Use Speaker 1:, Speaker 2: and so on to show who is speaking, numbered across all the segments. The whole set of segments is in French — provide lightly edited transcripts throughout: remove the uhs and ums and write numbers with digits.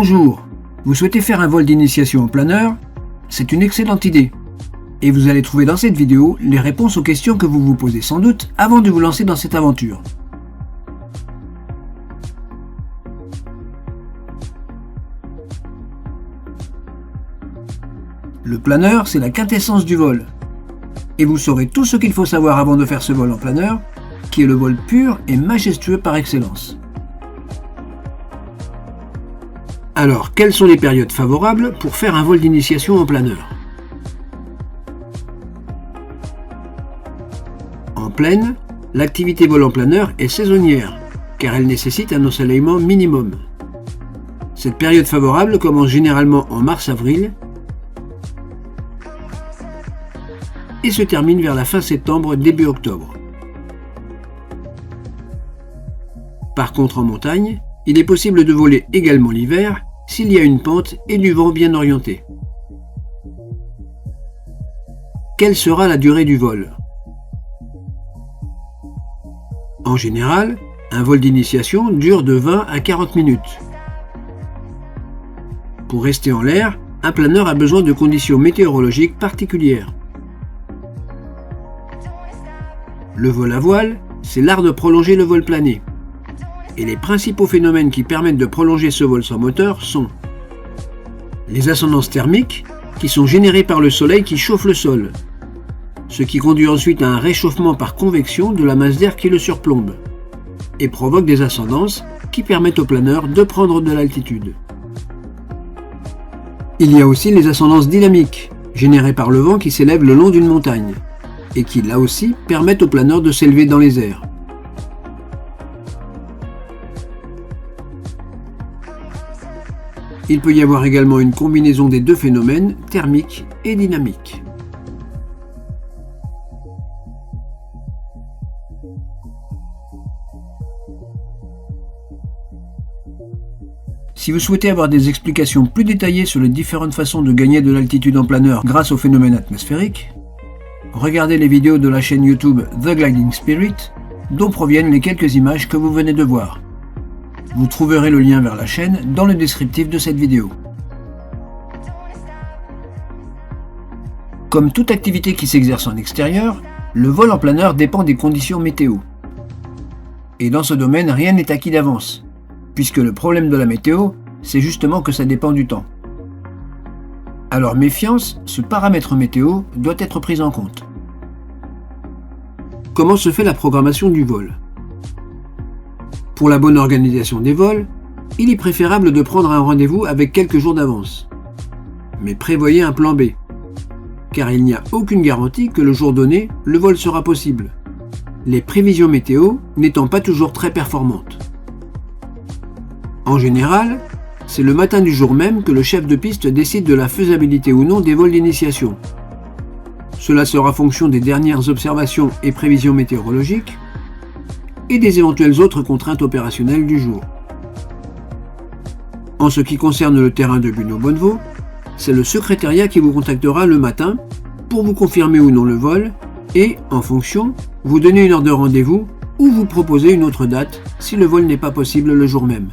Speaker 1: Bonjour, vous souhaitez faire un vol d'initiation en planeur? C'est une excellente idée. Et vous allez trouver dans cette vidéo les réponses aux questions que vous vous posez sans doute avant de vous lancer dans cette aventure. Le planeur, c'est la quintessence du vol. Et vous saurez tout ce qu'il faut savoir avant de faire ce vol en planeur, qui est le vol pur et majestueux par excellence. Alors, quelles sont les périodes favorables pour faire un vol d'initiation en planeur? En plaine, l'activité vol en planeur est saisonnière, car elle nécessite un ensoleillement minimum. Cette période favorable commence généralement en mars-avril et se termine vers la fin septembre, début octobre. Par contre, en montagne, il est possible de voler également l'hiver s'il y a une pente et du vent bien orienté. Quelle sera la durée du vol? En général, un vol d'initiation dure de 20 à 40 minutes. Pour rester en l'air, un planeur a besoin de conditions météorologiques particulières. Le vol à voile, c'est l'art de prolonger le vol plané. Et les principaux phénomènes qui permettent de prolonger ce vol sans moteur sont les ascendances thermiques, qui sont générées par le soleil qui chauffe le sol, ce qui conduit ensuite à un réchauffement par convection de la masse d'air qui le surplombe, et provoque des ascendances qui permettent au planeur de prendre de l'altitude. Il y a aussi les ascendances dynamiques, générées par le vent qui s'élève le long d'une montagne, et qui là aussi permettent au planeur de s'élever dans les airs. Il peut y avoir également une combinaison des deux phénomènes, thermique et dynamique. Si vous souhaitez avoir des explications plus détaillées sur les différentes façons de gagner de l'altitude en planeur grâce au phénomène atmosphérique, regardez les vidéos de la chaîne YouTube The Gliding Spirit, dont proviennent les quelques images que vous venez de voir. Vous trouverez le lien vers la chaîne dans le descriptif de cette vidéo. Comme toute activité qui s'exerce en extérieur, le vol en planeur dépend des conditions météo. Et dans ce domaine, rien n'est acquis d'avance, puisque le problème de la météo, c'est justement que ça dépend du temps. Alors méfiance, ce paramètre météo doit être pris en compte. Comment se fait la programmation du vol? Pour la bonne organisation des vols, il est préférable de prendre un rendez-vous avec quelques jours d'avance. Mais prévoyez un plan B, car il n'y a aucune garantie que le jour donné, le vol sera possible, les prévisions météo n'étant pas toujours très performantes. En général, c'est le matin du jour même que le chef de piste décide de la faisabilité ou non des vols d'initiation. Cela sera fonction des dernières observations et prévisions météorologiques et des éventuelles autres contraintes opérationnelles du jour. En ce qui concerne le terrain de Bunau-Bonnevaux, c'est le secrétariat qui vous contactera le matin pour vous confirmer ou non le vol et, en fonction, vous donner une heure de rendez-vous ou vous proposer une autre date si le vol n'est pas possible le jour même.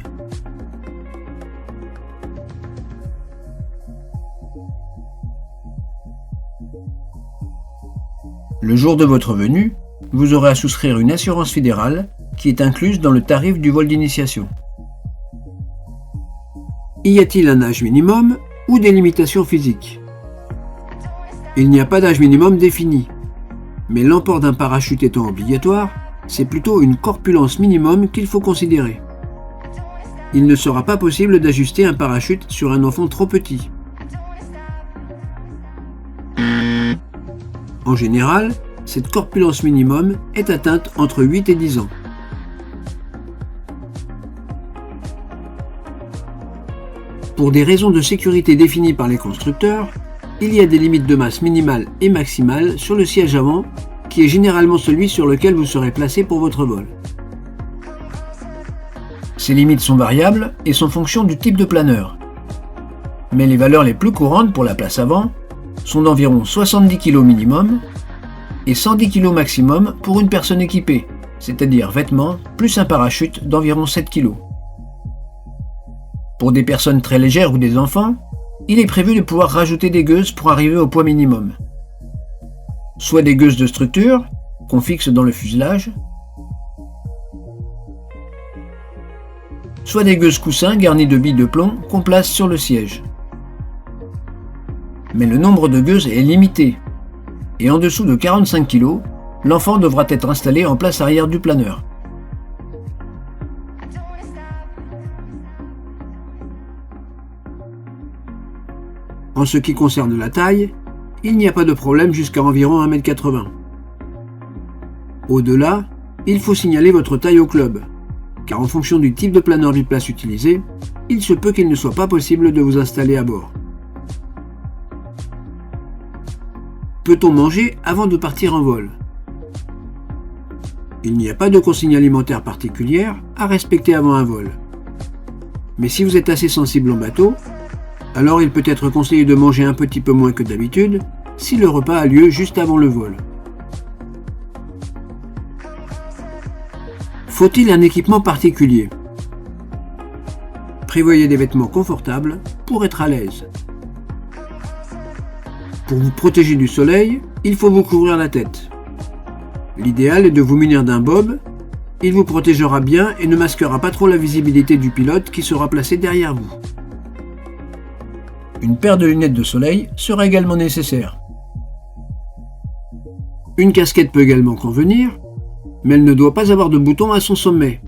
Speaker 1: Le jour de votre venue, vous aurez à souscrire une assurance fédérale qui est incluse dans le tarif du vol d'initiation. Y a-t-il un âge minimum ou des limitations physiques? Il n'y a pas d'âge minimum défini, mais l'emport d'un parachute étant obligatoire, c'est plutôt une corpulence minimum qu'il faut considérer. Il ne sera pas possible d'ajuster un parachute sur un enfant trop petit. En général, cette corpulence minimum est atteinte entre 8 et 10 ans. Pour des raisons de sécurité définies par les constructeurs, il y a des limites de masse minimale et maximale sur le siège avant, qui est généralement celui sur lequel vous serez placé pour votre vol. Ces limites sont variables et sont fonction du type de planeur. Mais les valeurs les plus courantes pour la place avant sont d'environ 70 kg minimum et 110 kg maximum pour une personne équipée, c'est-à-dire vêtements plus un parachute d'environ 7 kg. Pour des personnes très légères ou des enfants, il est prévu de pouvoir rajouter des gueuses pour arriver au poids minimum. Soit des gueuses de structure, qu'on fixe dans le fuselage, soit des gueuses coussins garnies de billes de plomb qu'on place sur le siège. Mais le nombre de gueuses est limité, et en dessous de 45 kg, l'enfant devra être installé en place arrière du planeur. En ce qui concerne la taille, il n'y a pas de problème jusqu'à environ 1,80 m. Au-delà, il faut signaler votre taille au club, car en fonction du type de planeur biplace utilisé, il se peut qu'il ne soit pas possible de vous installer à bord. Peut-on manger avant de partir en vol? Il n'y a pas de consigne alimentaire particulière à respecter avant un vol. Mais si vous êtes assez sensible en bateau, alors il peut être conseillé de manger un petit peu moins que d'habitude si le repas a lieu juste avant le vol. Faut-il un équipement particulier? Prévoyez des vêtements confortables pour être à l'aise. Pour vous protéger du soleil, il faut vous couvrir la tête. L'idéal est de vous munir d'un bob. Il vous protégera bien et ne masquera pas trop la visibilité du pilote qui sera placé derrière vous. Une paire de lunettes de soleil sera également nécessaire. Une casquette peut également convenir, mais elle ne doit pas avoir de bouton à son sommet.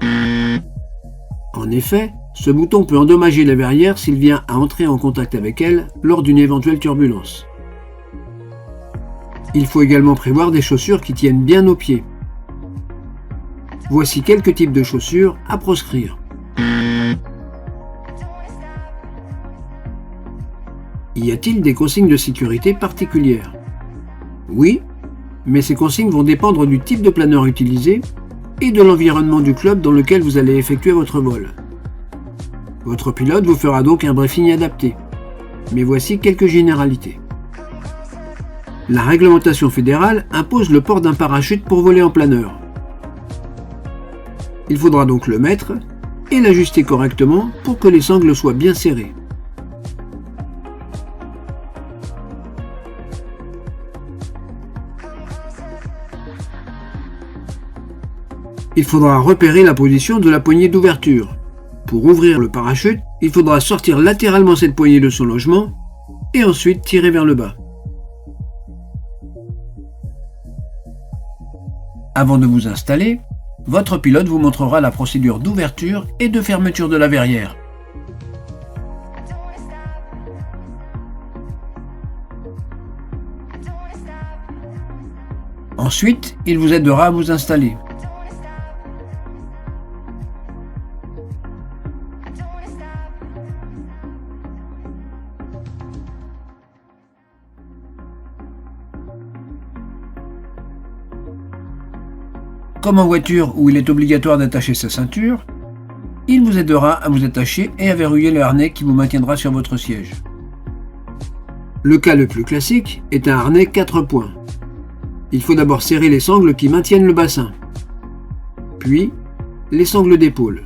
Speaker 1: En effet, ce bouton peut endommager la verrière s'il vient à entrer en contact avec elle lors d'une éventuelle turbulence. Il faut également prévoir des chaussures qui tiennent bien aux pieds. Voici quelques types de chaussures à proscrire. Y a-t-il des consignes de sécurité particulières? Oui, mais ces consignes vont dépendre du type de planeur utilisé et de l'environnement du club dans lequel vous allez effectuer votre vol. Votre pilote vous fera donc un briefing adapté. Mais voici quelques généralités. La réglementation fédérale impose le port d'un parachute pour voler en planeur. Il faudra donc le mettre et l'ajuster correctement pour que les sangles soient bien serrées. Il faudra repérer la position de la poignée d'ouverture. Pour ouvrir le parachute, il faudra sortir latéralement cette poignée de son logement et ensuite tirer vers le bas. Avant de vous installer, votre pilote vous montrera la procédure d'ouverture et de fermeture de la verrière. Ensuite, il vous aidera à vous installer. Comme en voiture où il est obligatoire d'attacher sa ceinture, il vous aidera à vous attacher et à verrouiller le harnais qui vous maintiendra sur votre siège. Le cas le plus classique est un harnais 4 points. Il faut d'abord serrer les sangles qui maintiennent le bassin, puis les sangles d'épaule.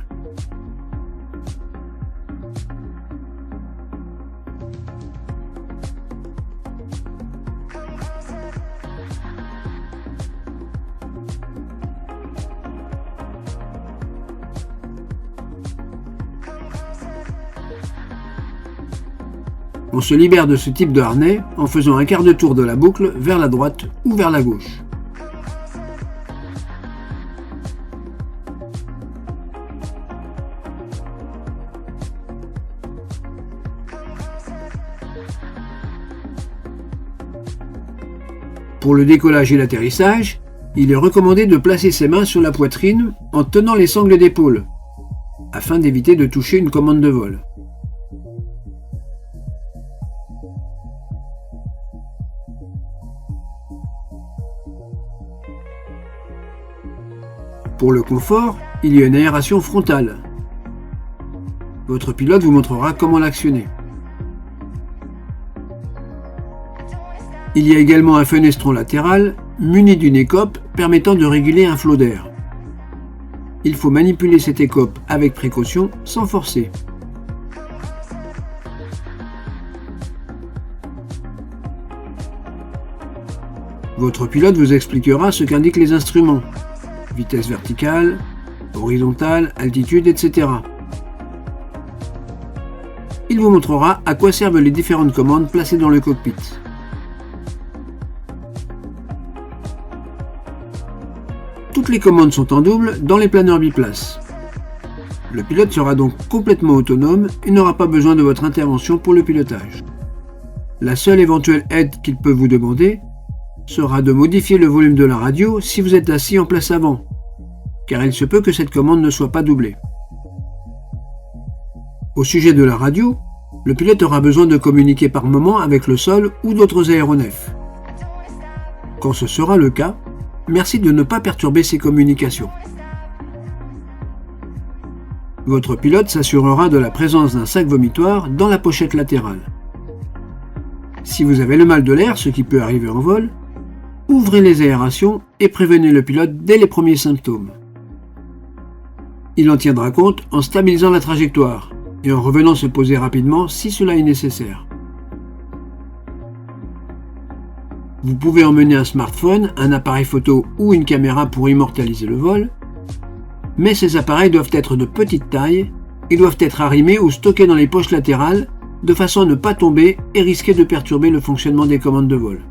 Speaker 1: On se libère de ce type de harnais en faisant un quart de tour de la boucle vers la droite ou vers la gauche. Pour le décollage et l'atterrissage, il est recommandé de placer ses mains sur la poitrine en tenant les sangles d'épaule, afin d'éviter de toucher une commande de vol. Pour le confort, il y a une aération frontale. Votre pilote vous montrera comment l'actionner. Il y a également un fenestron latéral muni d'une écope permettant de réguler un flot d'air. Il faut manipuler cette écope avec précaution sans forcer. Votre pilote vous expliquera ce qu'indiquent les instruments, vitesse verticale, horizontale, altitude, etc. Il vous montrera à quoi servent les différentes commandes placées dans le cockpit. Toutes les commandes sont en double dans les planeurs biplaces. Le pilote sera donc complètement autonome et n'aura pas besoin de votre intervention pour le pilotage. La seule éventuelle aide qu'il peut vous demander sera de modifier le volume de la radio si vous êtes assis en place avant, car il se peut que cette commande ne soit pas doublée. Au sujet de la radio, le pilote aura besoin de communiquer par moment avec le sol ou d'autres aéronefs. Quand ce sera le cas, merci de ne pas perturber ces communications. Votre pilote s'assurera de la présence d'un sac vomitoire dans la pochette latérale. Si vous avez le mal de l'air, ce qui peut arriver en vol, ouvrez les aérations et prévenez le pilote dès les premiers symptômes. Il en tiendra compte en stabilisant la trajectoire et en revenant se poser rapidement si cela est nécessaire. Vous pouvez emmener un smartphone, un appareil photo ou une caméra pour immortaliser le vol, mais ces appareils doivent être de petite taille et doivent être arrimés ou stockés dans les poches latérales de façon à ne pas tomber et risquer de perturber le fonctionnement des commandes de vol.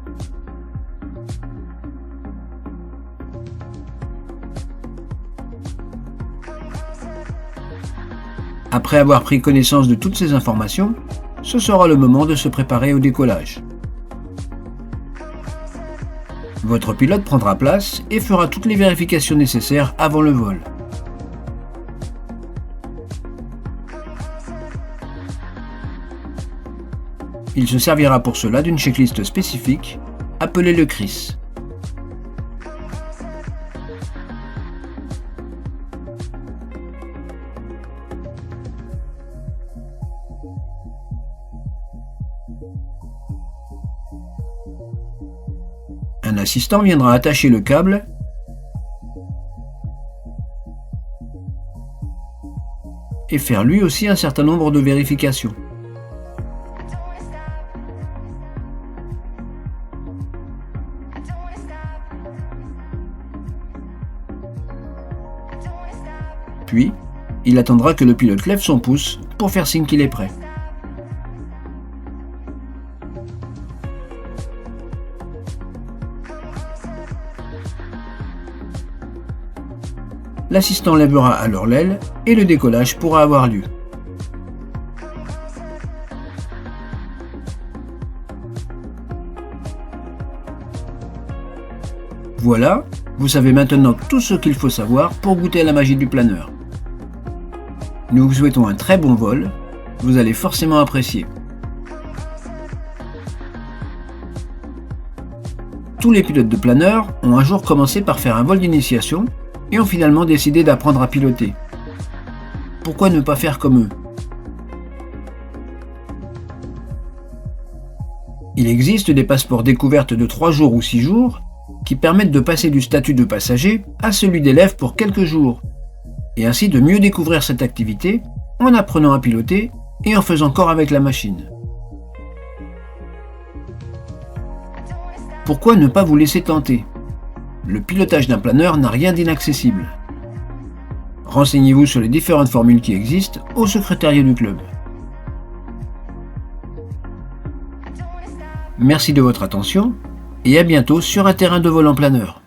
Speaker 1: Après avoir pris connaissance de toutes ces informations, ce sera le moment de se préparer au décollage. Votre pilote prendra place et fera toutes les vérifications nécessaires avant le vol. Il se servira pour cela d'une checklist spécifique, appelée le CRIS. Un assistant viendra attacher le câble et faire lui aussi un certain nombre de vérifications. Puis, il attendra que le pilote lève son pouce pour faire signe qu'il est prêt. L'assistant lèvera alors l'aile et le décollage pourra avoir lieu. Voilà, vous savez maintenant tout ce qu'il faut savoir pour goûter à la magie du planeur. Nous vous souhaitons un très bon vol, vous allez forcément apprécier. Tous les pilotes de planeur ont un jour commencé par faire un vol d'initiation et ont finalement décidé d'apprendre à piloter. Pourquoi ne pas faire comme eux? Il existe des passeports découvertes de 3 jours ou 6 jours qui permettent de passer du statut de passager à celui d'élève pour quelques jours, et ainsi de mieux découvrir cette activité en apprenant à piloter et en faisant corps avec la machine. Pourquoi ne pas vous laisser tenter? Le pilotage d'un planeur n'a rien d'inaccessible. Renseignez-vous sur les différentes formules qui existent au secrétariat du club. Merci de votre attention et à bientôt sur un terrain de vol en planeur.